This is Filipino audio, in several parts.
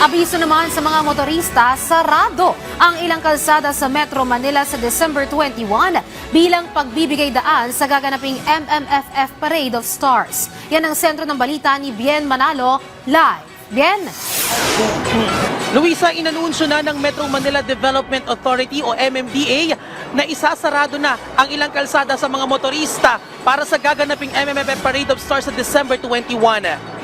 Abiso naman sa mga motorista, sarado ang ilang kalsada sa Metro Manila sa December 21 bilang pagbibigay daan sa gaganaping MMFF Parade of Stars. Yan ang sentro ng balita ni Bien Manalo, live. Bien? Luisa, inanunsyo na ng Metro Manila Development Authority o MMDA na isasarado na ang ilang kalsada sa mga motorista para sa gaganaping MMFF Parade of Stars sa December 21.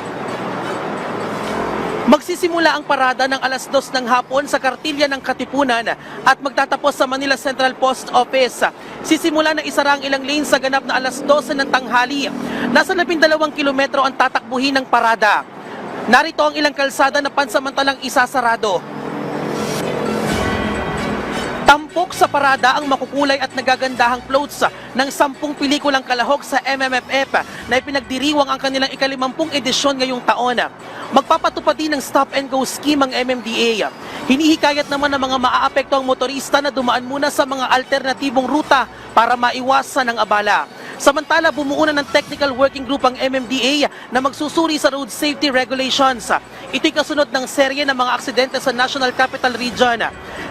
Magsisimula ang parada ng alas 2 ng hapon sa Kartilya ng Katipunan at magtatapos sa Manila Central Post Office. Sisimula na isara ang ilang lanes sa ganap na alas 12 ng tanghali. Nasa 12 kilometro ang tatakbuhin ng parada. Narito ang ilang kalsada na pansamantalang isasarado. Tampok sa parada ang makukulay at nagagandahang floats ng 10 pelikulang kalahok sa MMFF na ipinagdiriwang ang kanilang ika-50 edisyon ngayong taon. Magpapatupad din ng stop-and-go scheme ang MMDA. Hinihikayat naman ng mga maaapektuang motorista na dumaan muna sa mga alternatibong ruta para maiwasan ang abala. Samantala, bumuo na ng technical working group ang MMDA na magsusuri sa road safety regulations. Ito'y kasunod ng serye ng mga aksidente sa National Capital Region.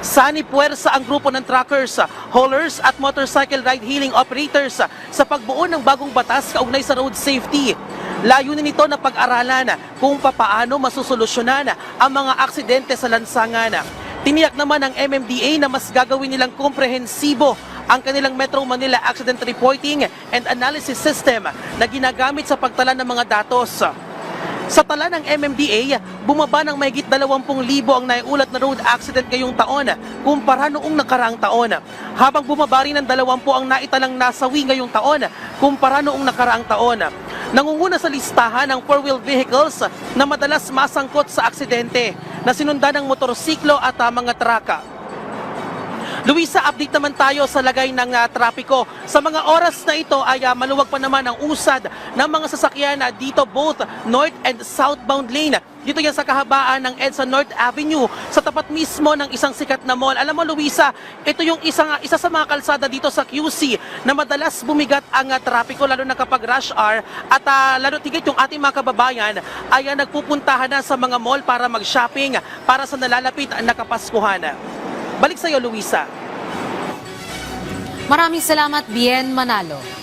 Sani puwersa ang grupo ng truckers, haulers at motorcycle ride-hailing operators sa pagbuo ng bagong batas kaugnay sa road safety. Layunin nito na pag-aralan kung papaano masusolusyonan ang mga aksidente sa lansangan. Tiniyak naman ng MMDA na mas gagawin nilang komprehensibo ang kanilang Metro Manila Accident Reporting and Analysis System na ginagamit sa pagtala ng mga datos. Sa tala ng MMDA, bumaba ng mahigit 20,000 ang naiulat na road accident ngayong taon kumpara noong nakaraang taon. Habang bumaba rin ng 20 ang naitalang nasawi ngayong taon kumpara noong nakaraang taon. Nangunguna sa listahan ang four-wheel vehicles na madalas masangkot sa aksidente na sinundan ng motorsiklo at mga traka. Luisa, update naman tayo sa lagay ng trapiko. Sa mga oras na ito ay maluwag pa naman ang usad ng mga sasakyan dito both north and southbound lane. Dito yan sa kahabaan ng EDSA North Avenue sa tapat mismo ng isang sikat na mall. Alam mo Luisa, ito yung isa sa mga kalsada dito sa QC na madalas bumigat ang trapiko lalo na kapag rush hour at lalo tigit yung ating mga kababayan ay nagpupuntahan na sa mga mall para mag-shopping para sa nalalapit na Kapaskuhan. Balik sa iyo, Luisa. Maraming salamat, Bien Manalo.